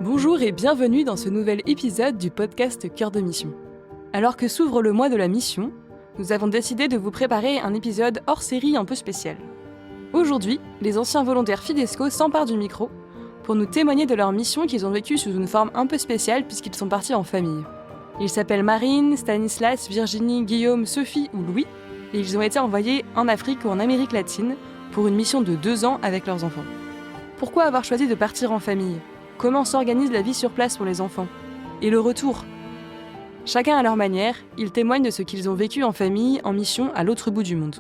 Bonjour et bienvenue dans ce nouvel épisode du podcast Cœur de Mission. Alors que s'ouvre le mois de la mission, nous avons décidé de vous préparer un épisode hors série un peu spécial. Aujourd'hui, les anciens volontaires Fidesco s'emparent du micro pour nous témoigner de leur mission qu'ils ont vécue sous une forme un peu spéciale puisqu'ils sont partis en famille. Ils s'appellent Marine, Stanislas, Virginie, Guillaume, Sophie ou Louis et ils ont été envoyés en Afrique ou en Amérique latine pour une mission de 2 ans avec leurs enfants. Pourquoi avoir choisi de partir en famille ? Comment s'organise la vie sur place pour les enfants ? Et le retour ? Chacun à leur manière, ils témoignent de ce qu'ils ont vécu en famille, en mission à l'autre bout du monde.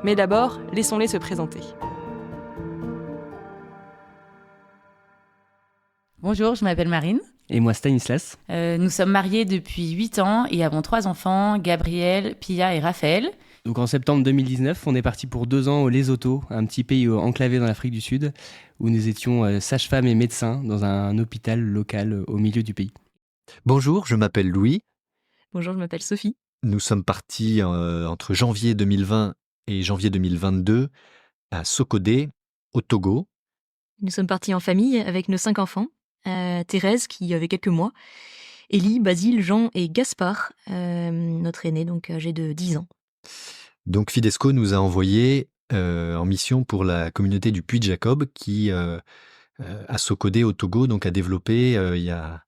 Mais d'abord, laissons-les se présenter. Bonjour, je m'appelle Marine. Et moi, Stanislas. Nous sommes mariés depuis 8 ans et avons 3 enfants, Gabriel, Pia et Raphaël. Donc en septembre 2019, on est parti pour 2 ans au Lesotho, un petit pays enclavé dans l'Afrique du Sud, où nous étions sages-femmes et médecins dans un hôpital local au milieu du pays. Bonjour, je m'appelle Louis. Bonjour, je m'appelle Sophie. Nous sommes partis entre janvier 2020 et janvier 2022 à Sokodé, au Togo. Nous sommes partis en famille avec nos 5 enfants. Thérèse, qui avait quelques mois, Élie, Basile, Jean et Gaspard, notre aîné, donc âgé de 10 ans. Donc Fidesco nous a envoyés en mission pour la communauté du Puy de Jacob qui, à Sokodé, au Togo, donc a développé il y a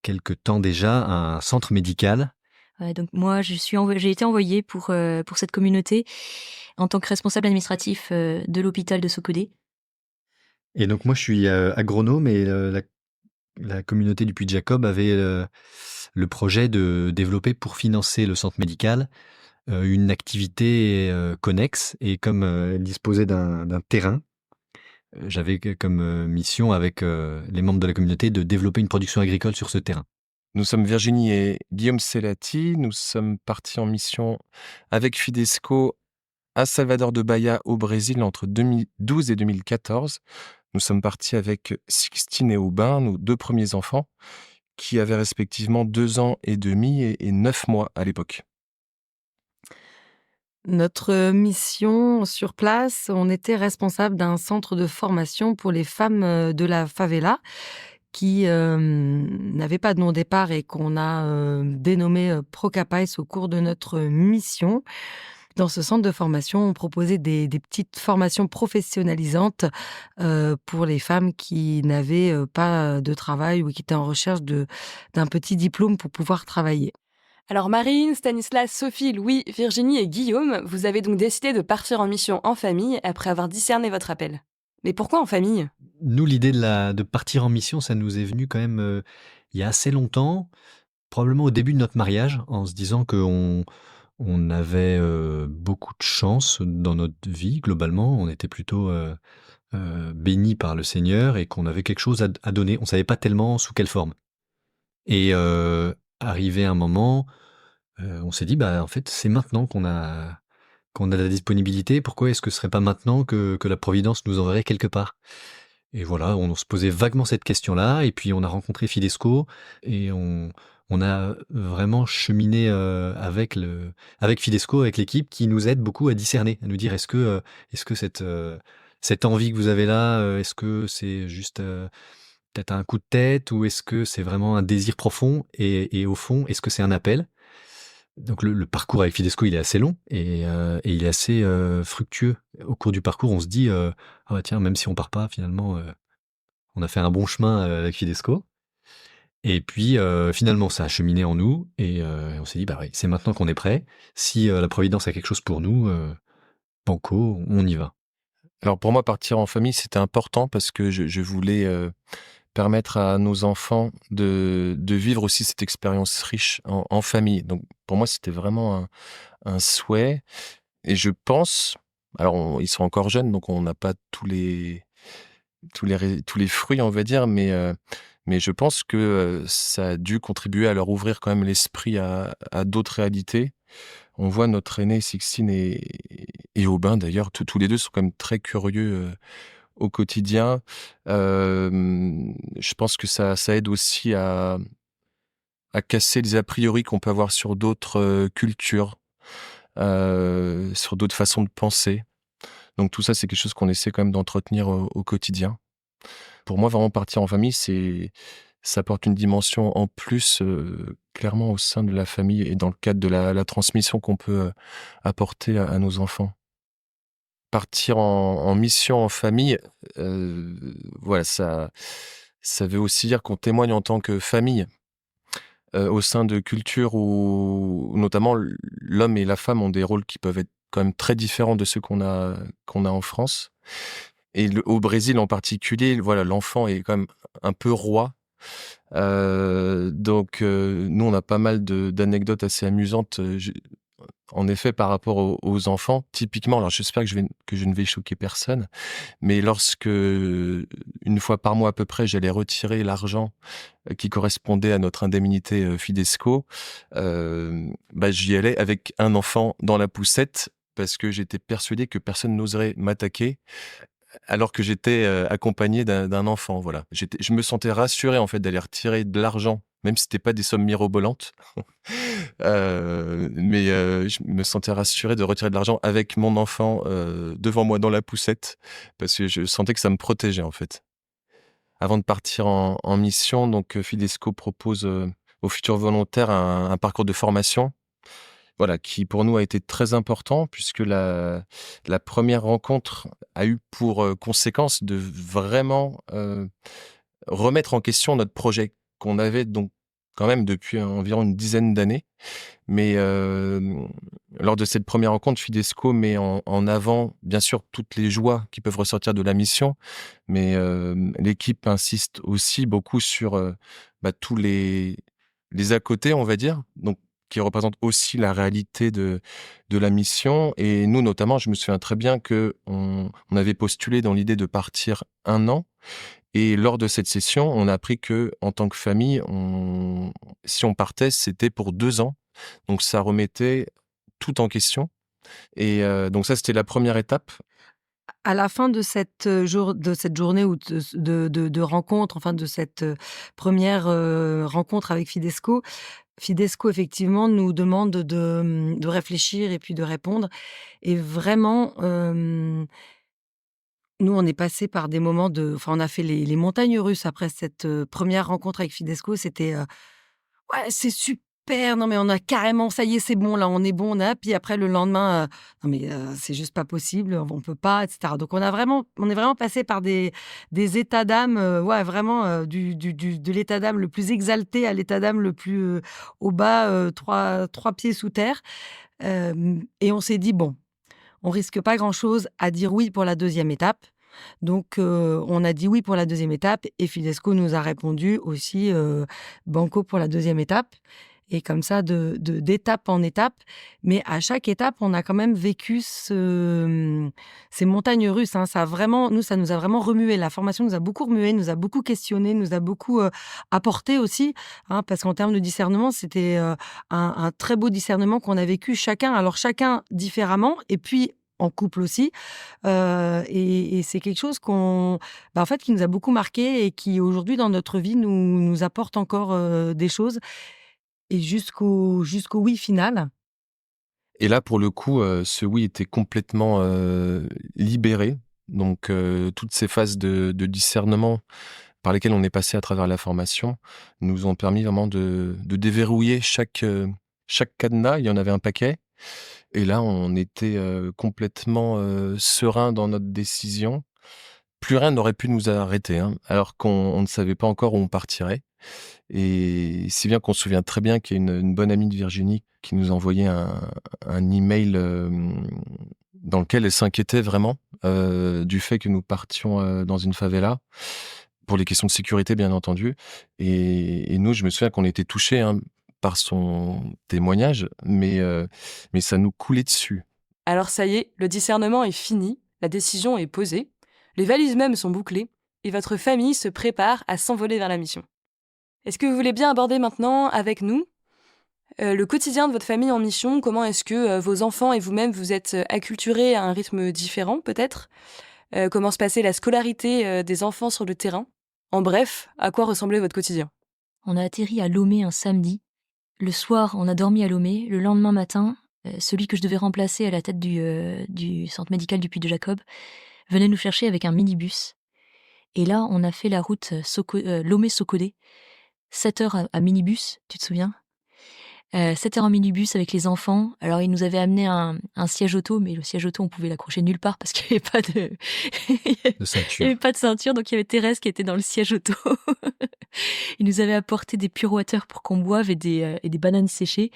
quelque temps déjà un centre médical. Donc moi, j'ai été envoyée pour cette communauté en tant que responsable administratif de l'hôpital de Sokodé. Et donc moi, je suis agronome et la communauté du Puy de Jacob avait le projet de développer pour financer le centre médical une activité connexe. Et comme elle disposait d'un terrain, j'avais comme mission avec les membres de la communauté de développer une production agricole sur ce terrain. Nous sommes Virginie et Guillaume Selati. Nous sommes partis en mission avec Fidesco à Salvador de Bahia au Brésil entre 2012 et 2014. Nous sommes partis avec Sixtine et Aubin, nos 2 premiers enfants, qui avaient respectivement 2 ans et demi et 9 mois à l'époque. Notre mission sur place, on était responsable d'un centre de formation pour les femmes de la favela qui n'avait pas de nom au départ et qu'on a dénommé Procapais au cours de notre mission. Dans ce centre de formation, on proposait des petites formations professionnalisantes pour les femmes qui n'avaient pas de travail ou qui étaient en recherche d'un petit diplôme pour pouvoir travailler. Alors Marine, Stanislas, Sophie, Louis, Virginie et Guillaume, vous avez donc décidé de partir en mission en famille après avoir discerné votre appel. Mais pourquoi en famille ? Nous, l'idée de partir en mission, ça nous est venu quand même il y a assez longtemps, probablement au début de notre mariage, en se disant qu'on avait beaucoup de chance dans notre vie, globalement. On était plutôt bénis par le Seigneur et qu'on avait quelque chose à donner. On ne savait pas tellement sous quelle forme. Et arrivé un moment, on s'est dit, en fait, c'est maintenant qu'on a la disponibilité. Pourquoi est-ce que ce serait pas maintenant que la Providence nous enverrait quelque part ? Et voilà, on se posait vaguement cette question-là. Et puis, on a rencontré Fidesco et on a vraiment cheminé avec Fidesco, avec l'équipe, qui nous aide beaucoup à discerner, à nous dire est-ce que cette envie que vous avez là, est-ce que c'est juste peut-être un coup de tête ou est-ce que c'est vraiment un désir profond et au fond, est-ce que c'est un appel ? Donc le parcours avec Fidesco, il est assez long et il est assez fructueux. Au cours du parcours, on se dit tiens, même si on part pas, finalement, on a fait un bon chemin avec Fidesco. Et puis finalement, ça a cheminé en nous et on s'est dit oui, c'est maintenant qu'on est prêt. Si la Providence a quelque chose pour nous, banco, on y va. Alors pour moi, partir en famille, c'était important parce que je voulais permettre à nos enfants de vivre aussi cette expérience riche en famille. Donc pour moi, c'était vraiment un souhait. Et je pense, alors ils sont encore jeunes, donc on n'a pas tous les fruits, on va dire, mais je pense que ça a dû contribuer à leur ouvrir quand même l'esprit à d'autres réalités. On voit notre aîné Sixtine et Aubin, d'ailleurs, tous les deux sont quand même très curieux au quotidien. Je pense que ça aide aussi à casser les a priori qu'on peut avoir sur d'autres cultures, sur d'autres façons de penser. Donc tout ça, c'est quelque chose qu'on essaie quand même d'entretenir au quotidien. pour moi, vraiment partir en famille, ça apporte une dimension en plus, clairement au sein de la famille et dans le cadre de la transmission qu'on peut apporter à nos enfants. Partir en mission en famille, voilà, ça veut aussi dire qu'on témoigne en tant que famille, au sein de cultures où notamment l'homme et la femme ont des rôles qui peuvent être quand même très différents de ceux qu'on a en France. Et au Brésil en particulier, voilà, l'enfant est quand même un peu roi. Donc, nous, on a pas mal d'anecdotes assez amusantes, en effet, par rapport aux enfants. Typiquement, alors j'espère que je ne vais choquer personne, mais lorsque, une fois par mois à peu près, j'allais retirer l'argent qui correspondait à notre indemnité Fidesco, j'y allais avec un enfant dans la poussette parce que j'étais persuadé que personne n'oserait m'attaquer alors que j'étais accompagné d'un enfant. Voilà. Je me sentais rassuré en fait d'aller retirer de l'argent, même si c'était pas des sommes mirobolantes. Je me sentais rassuré de retirer de l'argent avec mon enfant devant moi dans la poussette parce que je sentais que ça me protégeait en fait. Avant de partir en mission, donc Fidesco propose aux futurs volontaires un parcours de formation. Voilà, qui pour nous a été très important puisque la première rencontre a eu pour conséquence de vraiment remettre en question notre projet qu'on avait donc quand même depuis environ une dizaine d'années. Mais lors de cette première rencontre, Fidesco met en avant, bien sûr, toutes les joies qui peuvent ressortir de la mission, mais l'équipe insiste aussi beaucoup sur tous les à côté, on va dire, donc qui représente aussi la réalité de la mission. Et nous, notamment, je me souviens très bien qu'on avait postulé dans l'idée de partir 1 an. Et lors de cette session, on a appris que, en tant que famille, si on partait, c'était pour 2 ans. Donc, ça remettait tout en question. Et donc, ça, c'était la première étape. À la fin de cette journée ou de rencontre, enfin de cette première rencontre avec Fidesco, effectivement, nous demande de réfléchir et puis de répondre. Et vraiment, nous, on est passé par des moments on a fait les montagnes russes après cette première rencontre avec Fidesco. C'était ouais, c'est super, non mais on a carrément, ça y est, c'est bon, là, on est bon, on a. Puis après, le lendemain, non mais c'est juste pas possible, on peut pas, etc. Donc on est vraiment passé par des états d'âme, ouais, vraiment de l'état d'âme le plus exalté à l'état d'âme le plus au bas, trois pieds sous terre. Et on s'est dit, bon, on risque pas grand-chose à dire oui pour la deuxième étape. Donc, on a dit oui pour la deuxième étape et Fidesco nous a répondu aussi banco pour la deuxième étape. Et comme ça, d'étape en étape. Mais à chaque étape, on a quand même vécu ces montagnes russes. Hein. Ça nous a vraiment remué. La formation nous a beaucoup remué, nous a beaucoup questionné, nous a beaucoup apporté aussi. Hein, parce qu'en termes de discernement, c'était un très beau discernement qu'on a vécu chacun. Alors, chacun différemment. Et puis, en couple aussi. Et c'est quelque chose en fait, qui nous a beaucoup marqué et qui, aujourd'hui, dans notre vie, nous apporte encore des choses. Et jusqu'au oui final. Et là, pour le coup, ce oui était complètement libéré. Donc, toutes ces phases de discernement par lesquelles on est passé à travers la formation nous ont permis vraiment de déverrouiller chaque cadenas. Il y en avait un paquet. Et là, on était complètement serein dans notre décision. Plus rien n'aurait pu nous arrêter, hein, alors qu'on ne savait pas encore où on partirait. Et si bien qu'on se souvient très bien qu'il y a une bonne amie de Virginie qui nous a envoyé un email dans lequel elle s'inquiétait vraiment du fait que nous partions dans une favela, pour les questions de sécurité, bien entendu. Et nous, je me souviens qu'on était touchés par son témoignage, mais ça nous coulait dessus. Alors ça y est, le discernement est fini, la décision est posée, les valises même sont bouclées, et votre famille se prépare à s'envoler vers la mission. Est-ce que vous voulez bien aborder maintenant avec nous le quotidien de votre famille en mission? Comment est-ce que vos enfants et vous-même vous êtes acculturés à un rythme différent peut-être? Comment se passait la scolarité des enfants sur le terrain? En bref, à quoi ressemblait votre quotidien? On a atterri à Lomé un samedi. Le soir, on a dormi à Lomé. Le lendemain matin, celui que je devais remplacer à la tête du centre médical du Puy de Jacob venait nous chercher avec un minibus. Et là, on a fait la route Lomé-Sokodé, 7 heures à minibus, tu te souviens 7 heures en minibus avec les enfants. Alors, ils nous avaient amené un siège auto, mais le siège auto, on pouvait l'accrocher nulle part parce qu'il n'y avait pas de... De ceinture. Il n'y avait pas de ceinture, donc il y avait Thérèse qui était dans le siège auto. Ils nous avaient apporté des pure water pour qu'on boive et des bananes séchées.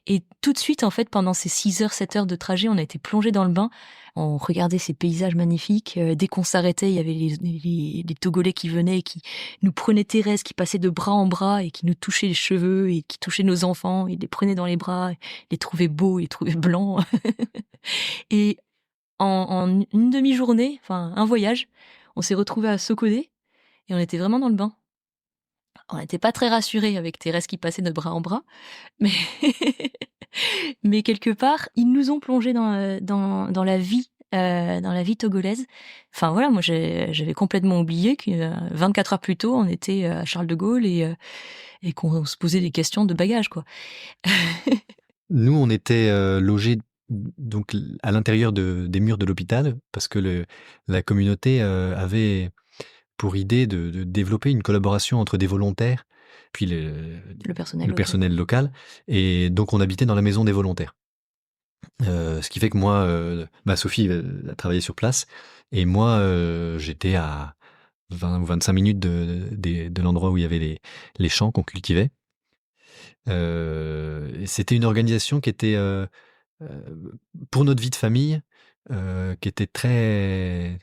Et tout de suite, en fait, pendant ces 6 heures, 7 heures de trajet, on a été plongés dans le bain. On regardait ces paysages magnifiques. Dès qu'on s'arrêtait, il y avait les Togolais qui venaient et qui nous prenaient Thérèse, qui passait de bras en bras et qui nous touchait les cheveux et qui touchait nos enfants. Ils les prenaient dans les bras, ils les trouvaient beaux, ils les trouvaient blancs. Et en une demi-journée, enfin un voyage, on s'est retrouvés à Sokodé et on était vraiment dans le bain. On n'était pas très rassurés avec Thérèse qui passait de bras en bras, mais, mais quelque part, ils nous ont plongés dans la vie togolaise. Enfin voilà, moi j'avais complètement oublié que 24 heures plus tôt, on était à Charles de Gaulle et qu'on se posait des questions de bagages, quoi. Nous, on était logés donc à l'intérieur des murs de l'hôpital parce que la communauté avait pour idée de développer une collaboration entre des volontaires puis Le personnel local. personnel local. Et donc, on habitait dans la maison des volontaires. Ce qui fait que moi, Sophie a travaillé sur place et moi, j'étais à 20 ou 25 minutes de l'endroit où il y avait les champs qu'on cultivait. Et c'était une organisation qui était, pour notre vie de famille, qui était très,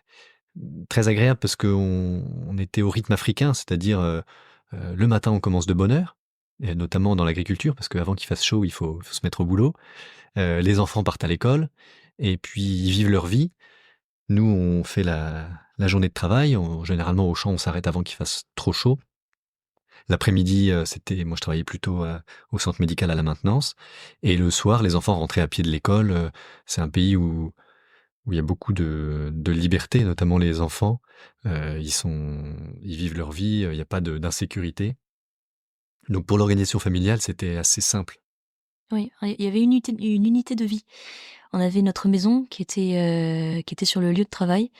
très agréable parce qu'on était au rythme africain, c'est-à-dire le matin on commence de bonne heure, et notamment dans l'agriculture, parce qu'avant qu'il fasse chaud, il faut se mettre au boulot. Les enfants partent à l'école, et puis ils vivent leur vie. Nous, on fait la journée de travail. Généralement, au champ, on s'arrête avant qu'il fasse trop chaud. L'après-midi, moi je travaillais plutôt au centre médical à la maintenance. Et le soir, les enfants rentraient à pied de l'école. C'est un pays où il y a beaucoup de liberté, notamment les enfants. Ils vivent leur vie, il n'y a pas d'insécurité. Donc pour l'organisation familiale, c'était assez simple. Oui, il y avait une unité de vie. On avait notre maison qui était sur le lieu de travail.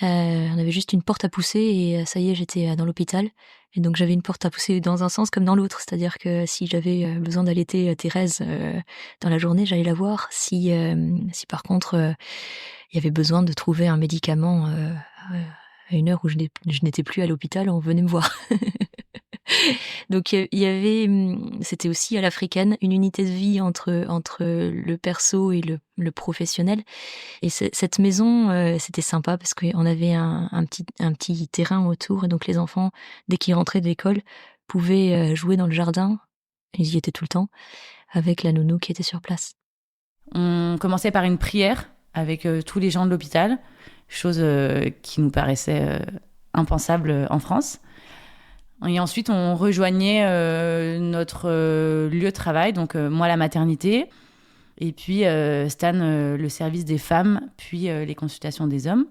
On avait juste une porte à pousser et ça y est, j'étais dans l'hôpital. Et donc j'avais une porte à pousser dans un sens comme dans l'autre. C'est-à-dire que si j'avais besoin d'allaiter Thérèse dans la journée, j'allais la voir. Si par contre il y avait besoin de trouver un médicament à une heure où je n'étais plus à l'hôpital, on venait me voir. Donc il y avait, c'était aussi à l'africaine, une unité de vie entre le perso et le professionnel. Et cette maison, c'était sympa parce qu'on avait un petit terrain autour, et donc les enfants, dès qu'ils rentraient de l'école, pouvaient jouer dans le jardin. Ils y étaient tout le temps avec la nounou qui était sur place. On commençait par une prière avec tous les gens de l'hôpital, chose qui nous paraissait impensable en France. Et ensuite, on rejoignait notre lieu de travail, donc moi, la maternité, et puis Stan, le service des femmes, puis les consultations des hommes.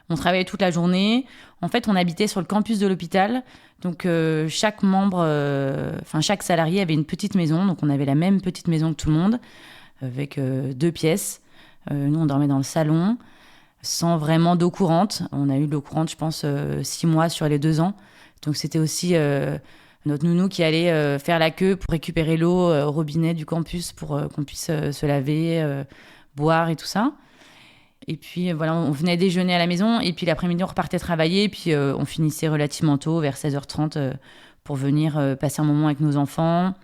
On travaillait toute la journée. En fait, on habitait sur le campus de l'hôpital, donc chaque salarié avait une petite maison, donc on avait la même petite maison que tout le monde, avec 2 pièces. Nous, on dormait dans le salon, sans vraiment d'eau courante. On a eu de l'eau courante, je pense, 6 mois sur les 2 ans. Donc c'était aussi notre nounou qui allait faire la queue pour récupérer l'eau au robinet du campus pour qu'on puisse se laver, boire et tout ça. Et puis voilà, on venait déjeuner à la maison et puis l'après-midi on repartait travailler et puis on finissait relativement tôt, vers 16h30, pour venir passer un moment avec nos enfants,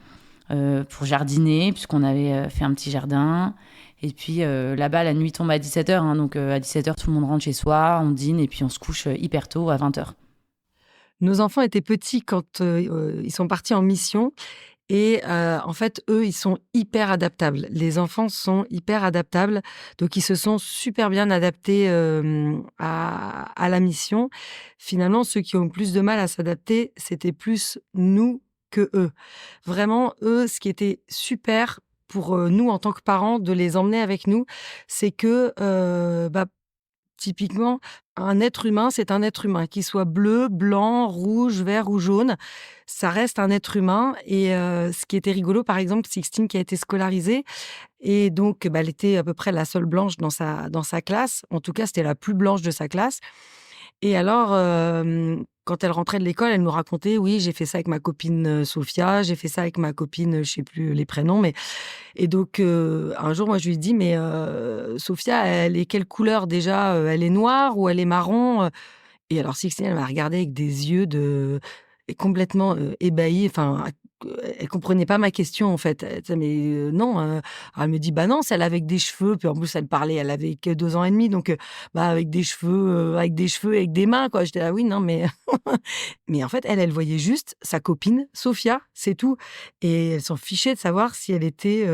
pour jardiner puisqu'on avait fait un petit jardin. Et puis là-bas, la nuit tombe à 17h, donc à 17h tout le monde rentre chez soi, on dîne et puis on se couche hyper tôt à 20h. Nos enfants étaient petits quand ils sont partis en mission et en fait, eux, ils sont hyper adaptables. Les enfants sont hyper adaptables, donc ils se sont super bien adaptés à la mission. Finalement, ceux qui ont le plus de mal à s'adapter, c'était plus nous que eux. Vraiment, eux, ce qui était super pour nous en tant que parents de les emmener avec nous, c'est que typiquement, un être humain, c'est un être humain, qu'il soit bleu, blanc, rouge, vert ou jaune. Ça reste un être humain. Et ce qui était rigolo, par exemple, Sixtine qui a été scolarisée, et donc elle était à peu près la seule blanche dans sa classe. En tout cas, c'était la plus blanche de sa classe. Et alors, quand elle rentrait de l'école, elle nous racontait: «Oui, j'ai fait ça avec ma copine, Sophia, j'ai fait ça avec ma copine», je sais plus les prénoms, mais et donc un jour, moi, je lui ai dit: «Mais Sophia, elle est quelle couleur déjà? Elle est noire ou elle est marron?» Et alors Sixtine, elle m'a regardée avec des yeux de complètement, ébahis, enfin, elle comprenait pas ma question, en fait. Elle disait: «Mais non», alors elle me dit: «Bah non, celle avec des cheveux», puis en plus elle parlait, elle avait que 2 ans et demi, donc bah, avec des cheveux, avec des mains, quoi. J'étais là: «Oui, non, mais» mais en fait, elle voyait juste sa copine Sophia, c'est tout, et elle s'en fichait de savoir si elle était,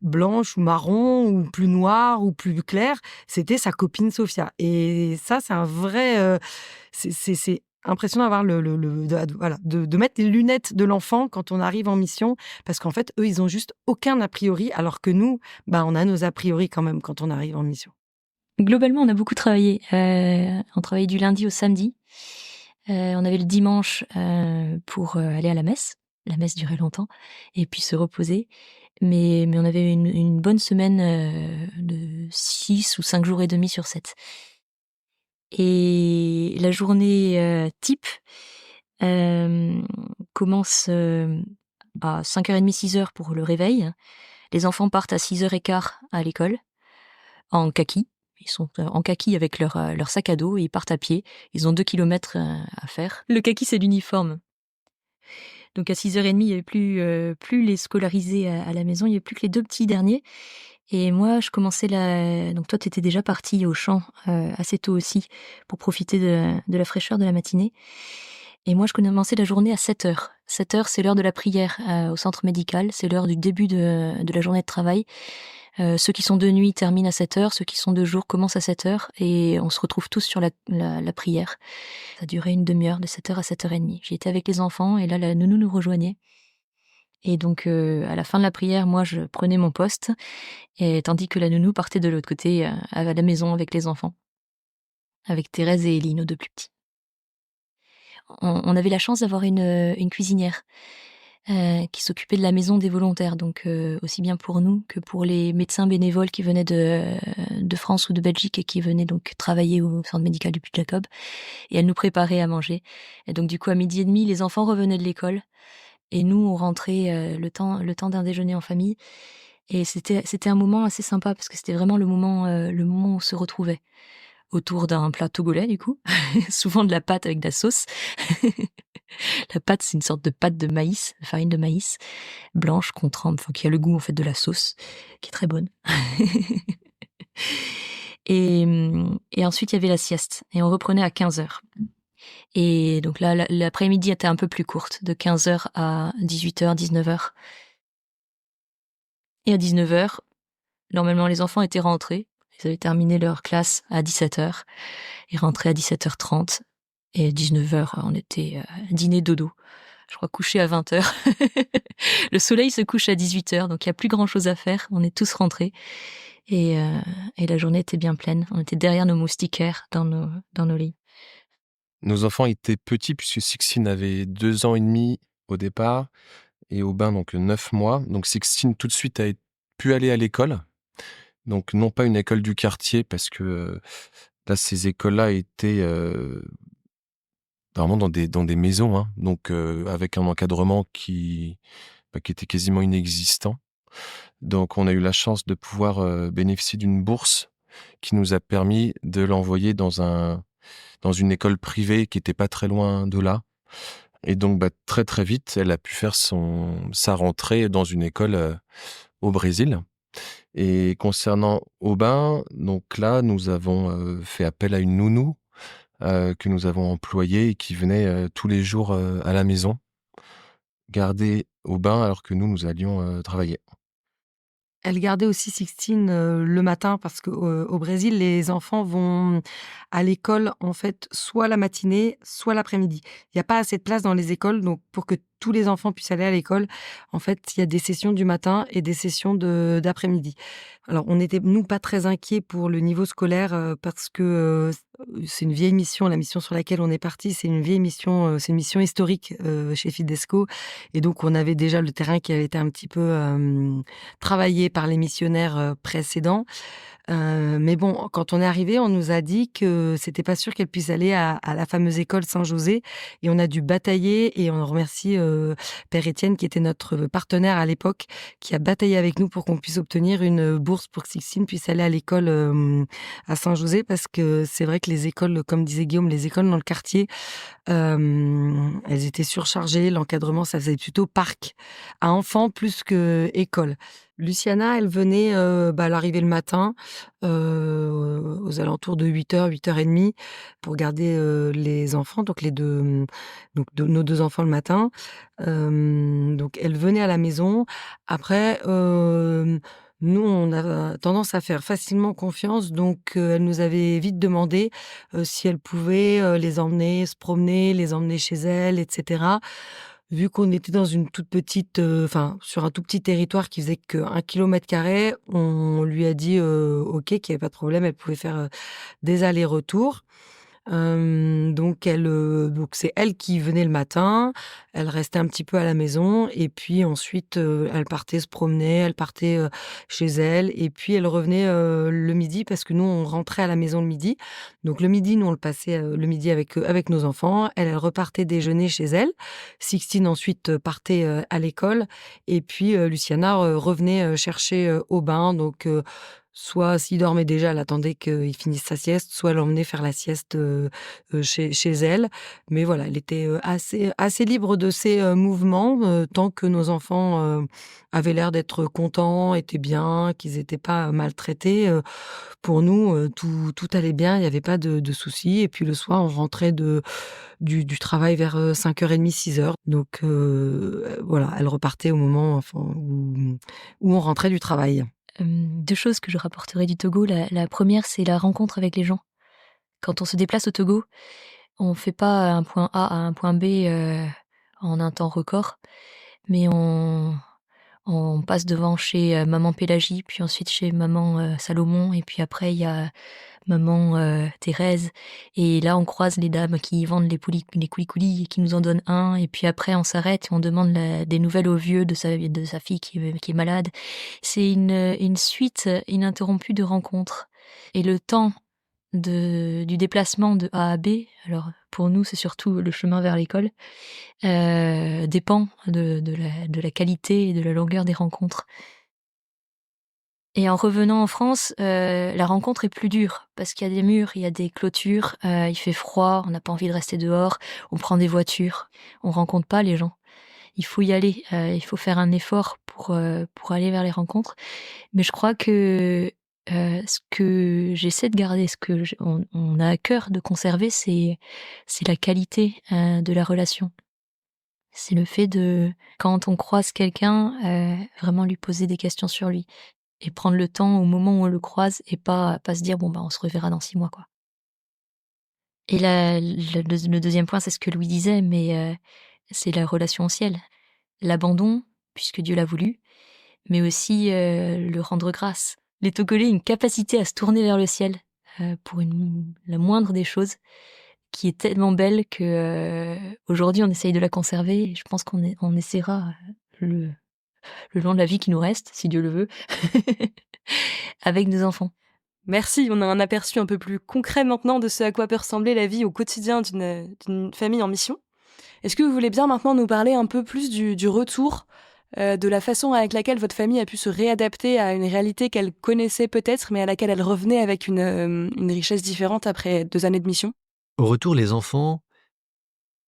blanche ou marron ou plus noire ou plus claire. C'était sa copine Sophia, et ça, c'est un vrai, c'est impressionnant d'avoir voilà, de mettre les lunettes de l'enfant quand on arrive en mission, parce qu'en fait, eux, ils ont juste aucun a priori, alors que nous, bah, on a nos a priori quand même quand on arrive en mission. Globalement, on a beaucoup travaillé. On travaillait du lundi au samedi. On avait le dimanche pour aller à la messe. La messe durait longtemps, et puis se reposer. Mais on avait une bonne semaine de 6 ou 5 jours et demi sur 7. Et la journée type commence à 5h30, 6h pour le réveil. Les enfants partent à 6h15 à l'école, en kaki. Ils sont en kaki avec leur sac à dos et ils partent à pied. Ils ont 2 kilomètres à faire. Le kaki, c'est l'uniforme. Donc à 6h30, il n'y avait plus les scolarisés à la maison, il n'y avait plus que les 2 petits derniers. Et moi, je commençais donc toi, tu étais déjà partie au champ assez tôt aussi pour profiter de la fraîcheur de la matinée. Et moi, je commençais la journée à 7h. 7h, c'est l'heure de la prière au centre médical, c'est l'heure du début de la journée de travail. Ceux qui sont de nuit terminent à 7h, ceux qui sont de jour commencent à 7h, et on se retrouve tous sur la prière. Ça durait une demi-heure, de 7h à 7h30. J'y étais avec les enfants, et là, la nounou nous rejoignait. Et donc, à la fin de la prière, moi, je prenais mon poste, et tandis que la nounou partait de l'autre côté, à la maison avec les enfants, avec Thérèse et Élie, nos 2 plus petits. On avait la chance d'avoir une cuisinière qui s'occupait de la maison des volontaires, donc aussi bien pour nous que pour les médecins bénévoles qui venaient de France ou de Belgique et qui venaient donc travailler au centre médical du Puy-de-Jacob, et elle nous préparait à manger. Et donc du coup, à 12h30, les enfants revenaient de l'école, et nous, on rentrait le temps d'un déjeuner en famille. Et c'était un moment assez sympa, parce que c'était vraiment le moment où on se retrouvait autour d'un plat togolais, du coup, souvent de la pâte avec de la sauce. La pâte, c'est une sorte de pâte de maïs, de farine de maïs blanche qu'on trempe, enfin qui a le goût en fait de la sauce, qui est très bonne. Et ensuite, il y avait la sieste, et on reprenait à 15h. Et donc là, l'après-midi était un peu plus courte, de 15h à 18h, 19h. Et à 19h, normalement, les enfants étaient rentrés. Ils avaient terminé leur classe à 17h. Ils rentraient à 17h30. Et à 19h, on était dîner dodo. Je crois couché à 20h. Le soleil se couche à 18h, donc il n'y a plus grand-chose à faire. On est tous rentrés. Et la journée était bien pleine. On était derrière nos moustiquaires dans nos lits. Nos enfants étaient petits, puisque Sixtine avait 2 ans et demi au départ, et Aubin, donc 9 mois. Donc Sixtine, tout de suite, a pu aller à l'école. Donc non pas une école du quartier, parce que là, ces écoles-là étaient vraiment dans des maisons, hein, donc avec un encadrement qui était quasiment inexistant. Donc on a eu la chance de pouvoir bénéficier d'une bourse qui nous a permis de l'envoyer dans une école privée qui était pas très loin de là. Et donc très très vite, elle a pu faire sa rentrée dans une école au Brésil. Et concernant Aubin, donc là, nous avons fait appel à une nounou que nous avons employée et qui venait tous les jours à la maison garder Aubin alors que nous allions travailler. Elle gardait aussi Sixtine le matin, parce qu'au Brésil, les enfants vont à l'école, en fait, soit la matinée, soit l'après-midi. Il n'y a pas assez de place dans les écoles, donc pour que tous les enfants puissent aller à l'école, en fait, il y a des sessions du matin et des sessions d'après-midi. Alors, on n'était, nous, pas très inquiets pour le niveau scolaire parce que c'est une vieille mission. La mission sur laquelle on est parti, c'est une vieille mission, c'est une mission historique chez Fidesco. Et donc, on avait déjà le terrain qui avait été un petit peu travaillé par les missionnaires précédents. Mais bon, quand on est arrivé, on nous a dit que c'était pas sûr qu'elle puisse aller à la fameuse école Saint-José. Et on a dû batailler, et on remercie Père Étienne, qui était notre partenaire à l'époque, qui a bataillé avec nous pour qu'on puisse obtenir une bourse pour que Sixtine puisse aller à l'école à Saint-José, parce que c'est vrai que les écoles, comme disait Guillaume, les écoles dans le quartier, elles étaient surchargées. L'encadrement, ça faisait plutôt parc à enfants plus que école. Luciana, elle venait, elle arrivait le matin, aux alentours de 8h, 8h30, pour garder les enfants, donc nos 2 enfants le matin. Donc elle venait à la maison. Après, nous, on a tendance à faire facilement confiance, donc elle nous avait vite demandé si elle pouvait les emmener se promener, les emmener chez elle, etc. Vu qu'on était dans une toute petite, sur un tout petit territoire qui faisait qu'1 km², on lui a dit OK, qu'il y avait pas de problème, elle pouvait faire des allers-retours. Donc c'est elle qui venait le matin, elle restait un petit peu à la maison, et puis ensuite elle partait se promener, elle partait chez elle, et puis elle revenait le midi, parce que nous on rentrait à la maison le midi. Donc le midi, nous on le passait le midi avec nos enfants. Elle repartait déjeuner chez elle. Sixtine ensuite partait à l'école, et puis Luciana revenait chercher Aubin. Donc soit s'il dormait déjà, elle attendait qu'il finisse sa sieste, soit elle l'emmenait faire la sieste chez elle. Mais voilà, elle était assez libre de ses mouvements, tant que nos enfants avaient l'air d'être contents, étaient bien, qu'ils n'étaient pas maltraités. Pour nous, tout allait bien, il n'y avait pas de soucis. Et puis le soir, on rentrait du travail vers 5h30, 6h. Donc voilà, elle repartait au moment où on rentrait du travail. 2 choses que je rapporterai du Togo. La première, c'est la rencontre avec les gens. Quand on se déplace au Togo, on fait pas un point A à un point B en un temps record, mais on passe devant chez maman Pélagie, puis ensuite chez maman Salomon, et puis après il y a maman Thérèse, et là on croise les dames qui vendent les coulis et qui nous en donnent un, et puis après on s'arrête et on demande des nouvelles au vieux de sa fille qui est malade. C'est une suite ininterrompue de rencontres, et le temps du déplacement de A à B, alors pour nous c'est surtout le chemin vers l'école, dépend de la qualité et de la longueur des rencontres. Et en revenant en France, la rencontre est plus dure, parce qu'il y a des murs, il y a des clôtures, il fait froid, on n'a pas envie de rester dehors, on prend des voitures, on rencontre pas les gens. Il faut y aller, il faut faire un effort pour aller vers les rencontres. Mais je crois que ce que j'essaie de garder, on a à cœur de conserver, c'est la qualité de la relation. C'est le fait de, quand on croise quelqu'un, vraiment lui poser des questions sur lui. Et prendre le temps au moment où on le croise, et pas se dire on se reverra dans 6 mois, quoi. Et le deuxième point, c'est ce que Louis disait, mais c'est la relation au ciel. L'abandon, puisque Dieu l'a voulu, mais aussi le rendre grâce. Les Togolais ont une capacité à se tourner vers le ciel pour la moindre des choses, qui est tellement belle que aujourd'hui on essaye de la conserver, et je pense qu'on essaiera le long de la vie qui nous reste, si Dieu le veut, avec nos enfants. Merci, on a un aperçu un peu plus concret maintenant de ce à quoi peut ressembler la vie au quotidien d'une famille en mission. Est-ce que vous voulez bien maintenant nous parler un peu plus du retour, de la façon avec laquelle votre famille a pu se réadapter à une réalité qu'elle connaissait peut-être, mais à laquelle elle revenait avec une richesse différente après 2 années de mission ? Au retour, les enfants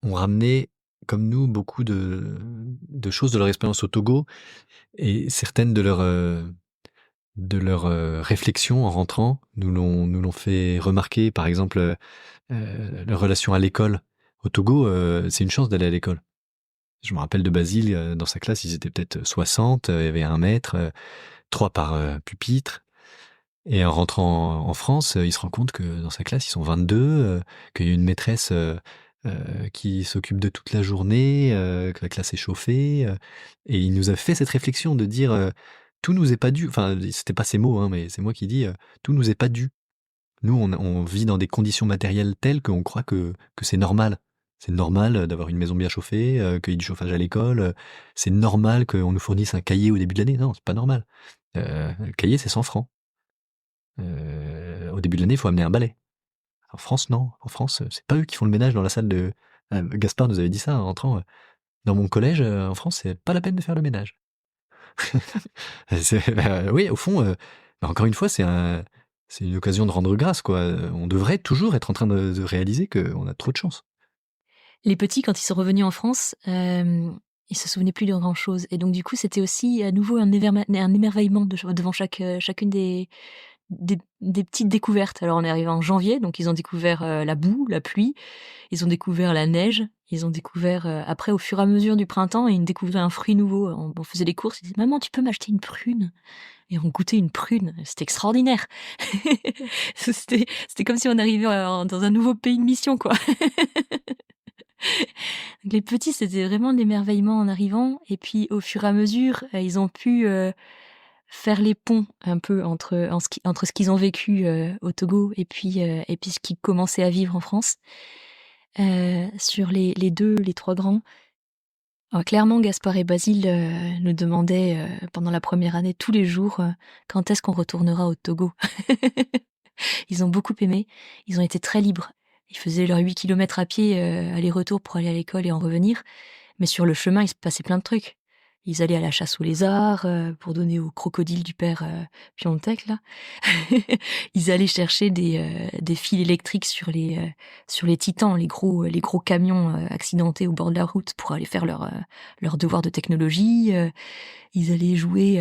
ont ramené, comme nous, beaucoup de choses de leur expérience au Togo, et certaines de leurs réflexions en rentrant nous l'ont fait remarquer. Par exemple, leur relation à l'école. Au Togo, c'est une chance d'aller à l'école. Je me rappelle de Basile, dans sa classe, ils étaient peut-être 60, il y avait un maître, 3 par pupitre. Et en rentrant en France, il se rend compte que dans sa classe, ils sont 22, qu'il y a une maîtresse qui s'occupe de toute la journée, que la classe est chauffée. Et il nous a fait cette réflexion de dire tout nous est pas dû. Enfin, c'était pas ces mots, hein, mais c'est moi qui dis tout nous est pas dû. Nous, on vit dans des conditions matérielles telles qu'on croit que c'est normal. C'est normal d'avoir une maison bien chauffée, qu'il y ait du chauffage à l'école. C'est normal qu'on nous fournisse un cahier au début de l'année. Non, c'est pas normal. Le cahier, c'est 100 francs. Au début de l'année, il faut amener un balai. En France, non. En France, c'est pas eux qui font le ménage dans la salle de... Gaspard nous avait dit ça en rentrant. Dans mon collège, en France, c'est pas la peine de faire le ménage. Oui, au fond, encore une fois, c'est une occasion de rendre grâce, quoi. On devrait toujours être en train de réaliser qu'on a trop de chance. Les petits, quand ils sont revenus en France, ils se souvenaient plus de grand-chose. Et donc, du coup, c'était aussi à nouveau un émerveillement devant chacune des petites découvertes. Alors, on est arrivé en janvier, donc ils ont découvert la boue, la pluie, ils ont découvert la neige, ils ont découvert, après, au fur et à mesure du printemps, ils découvraient un fruit nouveau. On faisait les courses, ils disaient « Maman, tu peux m'acheter une prune ?» Et on goûtait une prune. C'était extraordinaire. C'était comme si on arrivait dans un nouveau pays de mission, quoi. Les petits, c'était vraiment l'émerveillement en arrivant. Et puis, au fur et à mesure, ils ont pu faire les ponts un peu entre ce qu'ils ont vécu au Togo et puis ce qu'ils commençaient à vivre en France. Sur les trois grands. Alors, clairement, Gaspard et Basile nous demandaient pendant la première année tous les jours quand est-ce qu'on retournera au Togo. Ils ont beaucoup aimé, ils ont été très libres. Ils faisaient leurs 8 kilomètres à pied aller-retour pour aller à l'école et en revenir. Mais sur le chemin, il se passait plein de trucs. Ils allaient à la chasse aux lézards pour donner au crocodile du père Piontek, là. Ils allaient chercher des fils électriques sur les titans, les gros camions accidentés au bord de la route pour aller faire leur devoir de technologie. Ils allaient jouer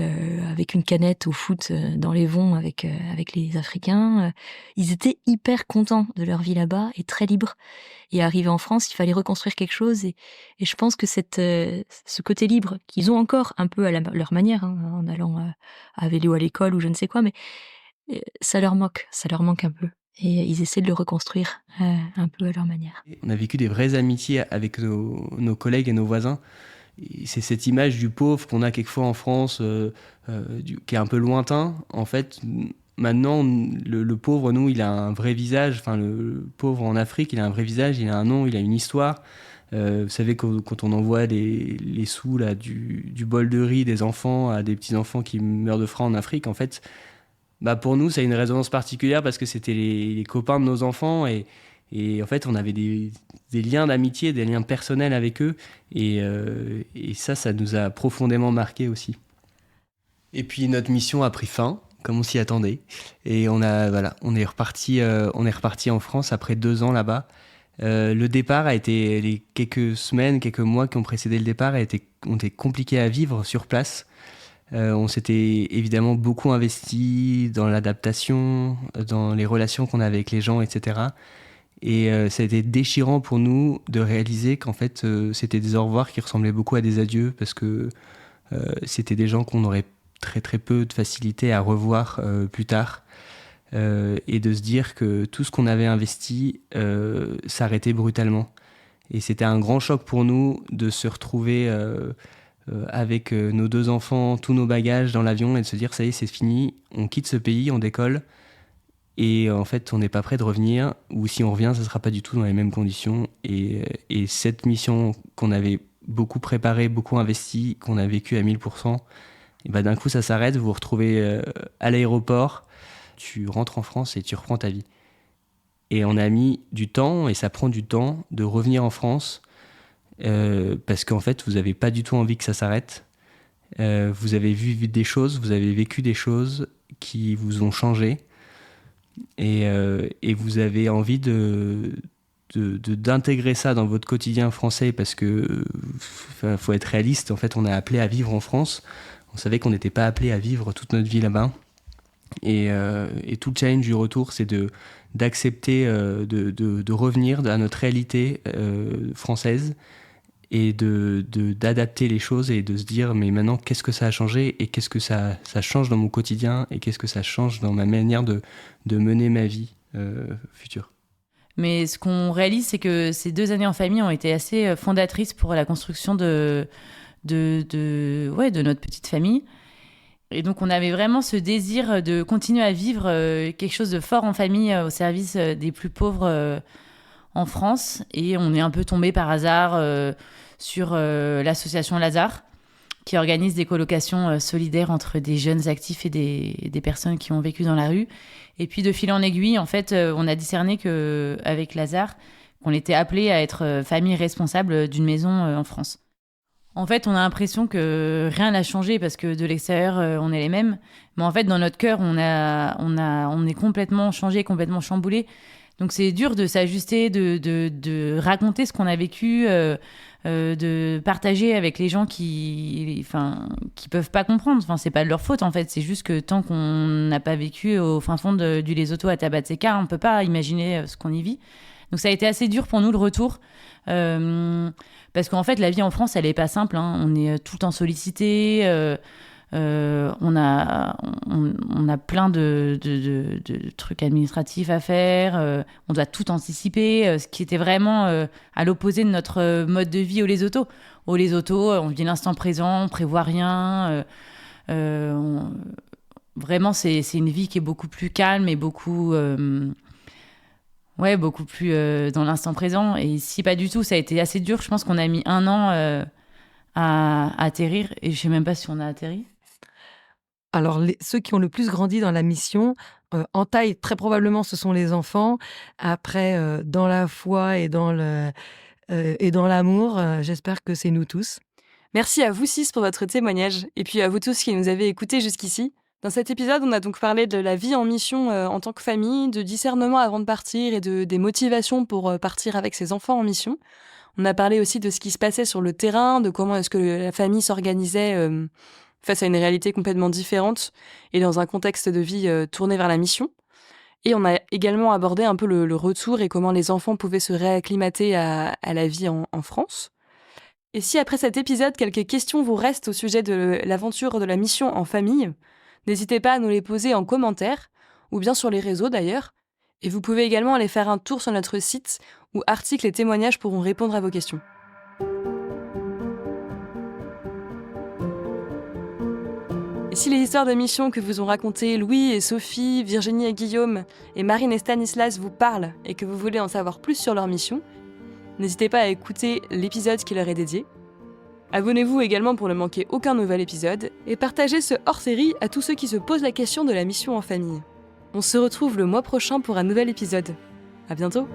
avec une canette au foot dans les vons avec les Africains. Ils étaient hyper contents de leur vie là-bas et très libres. Et arrivé en France, il fallait reconstruire quelque chose. Et je pense que ce côté libre, qu'ils ont encore un peu à leur manière, hein, en allant à vélo à l'école ou je ne sais quoi, mais ça leur manque un peu. Et ils essaient de le reconstruire un peu à leur manière. On a vécu des vraies amitiés avec nos collègues et nos voisins. Et c'est cette image du pauvre qu'on a quelquefois en France, qui est un peu lointain. En fait, maintenant, le pauvre, nous, il a un vrai visage. Enfin, le pauvre en Afrique, il a un vrai visage, il a un nom, il a une histoire. Vous savez, quand on envoie les sous là, du bol de riz des enfants à des petits-enfants qui meurent de faim en Afrique, en fait, pour nous, ça a une résonance particulière parce que c'était les copains de nos enfants et en fait, on avait des liens d'amitié, des liens personnels avec eux. Et ça nous a profondément marqué aussi. Et puis, notre mission a pris fin, comme on s'y attendait. Et on est reparti en France après 2 ans là-bas. Le départ a été, les quelques semaines, quelques mois qui ont précédé le départ, ont été compliqués à vivre sur place. On s'était évidemment beaucoup investi dans l'adaptation, dans les relations qu'on avait avec les gens, etc. Et ça a été déchirant pour nous de réaliser qu'en fait, c'était des au revoir qui ressemblaient beaucoup à des adieux, parce que c'était des gens qu'on aurait très très peu de facilité à revoir plus tard. Et de se dire que tout ce qu'on avait investi s'arrêtait brutalement. Et c'était un grand choc pour nous de se retrouver avec nos 2 enfants, tous nos bagages dans l'avion et de se dire ça y est, c'est fini, on quitte ce pays, on décolle. Et en fait, on n'est pas prêt de revenir, ou si on revient, ça ne sera pas du tout dans les mêmes conditions. Et cette mission qu'on avait beaucoup préparée, beaucoup investie, qu'on a vécue à 1000%, et d'un coup, ça s'arrête, vous vous retrouvez à l'aéroport, tu rentres en France et tu reprends ta vie. Et on a mis du temps, et ça prend du temps, de revenir en France, parce qu'en fait, vous n'avez pas du tout envie que ça s'arrête. Vous avez vu des choses, vous avez vécu des choses qui vous ont changé. Et vous avez envie d'intégrer ça dans votre quotidien français parce que faut être réaliste. En fait, on est appelé à vivre en France. On savait qu'on n'était pas appelé à vivre toute notre vie là-bas. Et tout le challenge du retour, c'est d'accepter de revenir à notre réalité française et d'adapter les choses et de se dire mais maintenant qu'est-ce que ça a changé et qu'est-ce que ça change dans mon quotidien et qu'est-ce que ça change dans ma manière de mener ma vie future. Mais ce qu'on réalise, c'est que ces 2 années en famille ont été assez fondatrices pour la construction de notre petite famille. Et donc, on avait vraiment ce désir de continuer à vivre quelque chose de fort en famille au service des plus pauvres en France. Et on est un peu tombé par hasard sur l'association Lazare, qui organise des colocations solidaires entre des jeunes actifs et des personnes qui ont vécu dans la rue. Et puis, de fil en aiguille, en fait, on a discerné qu'avec Lazare, qu'on était appelé à être famille responsable d'une maison en France. En fait, on a l'impression que rien n'a changé parce que de l'extérieur, on est les mêmes. Mais en fait, dans notre cœur, on est complètement changé, complètement chamboulé. Donc, c'est dur de s'ajuster, de raconter ce qu'on a vécu, de partager avec les gens qui peuvent pas comprendre. Enfin, c'est pas de leur faute, en fait. C'est juste que tant qu'on n'a pas vécu au fin fond du Lesotho à Tabatseka, on peut pas imaginer ce qu'on y vit. Donc, ça a été assez dur pour nous, le retour. Parce qu'en fait, la vie en France, elle est pas simple. Hein. On est tout le temps sollicité. On a plein de trucs administratifs à faire. On doit tout anticiper. Ce qui était vraiment à l'opposé de notre mode de vie au Lesotho. Au Lesotho, on vit l'instant présent, on prévoit rien. Vraiment, c'est une vie qui est beaucoup plus calme et beaucoup plus dans l'instant présent. Et ici, pas du tout. Ça a été assez dur. Je pense qu'on a mis 1 an à atterrir. Et je sais même pas si on a atterri. Alors, ceux qui ont le plus grandi dans la mission, en taille, très probablement, ce sont les enfants. Après, dans la foi et dans l'amour, j'espère que c'est nous tous. Merci à vous 6 pour votre témoignage, et puis à vous tous qui nous avez écoutés jusqu'ici. Dans cet épisode, on a donc parlé de la vie en mission en tant que famille, de discernement avant de partir et des motivations pour partir avec ses enfants en mission. On a parlé aussi de ce qui se passait sur le terrain, de comment est-ce que la famille s'organisait face à une réalité complètement différente et dans un contexte de vie tourné vers la mission. Et on a également abordé un peu le retour et comment les enfants pouvaient se réacclimater à la vie en France. Et si après cet épisode, quelques questions vous restent au sujet de l'aventure de la mission en famille, n'hésitez pas à nous les poser en commentaire, ou bien sur les réseaux d'ailleurs. Et vous pouvez également aller faire un tour sur notre site, où articles et témoignages pourront répondre à vos questions. Et si les histoires de mission que vous ont racontées Louis et Sophie, Virginie et Guillaume, et Marine et Stanislas vous parlent et que vous voulez en savoir plus sur leur mission, n'hésitez pas à écouter l'épisode qui leur est dédié. Abonnez-vous également pour ne manquer aucun nouvel épisode et partagez ce hors-série à tous ceux qui se posent la question de la mission en famille. On se retrouve le mois prochain pour un nouvel épisode. À bientôt!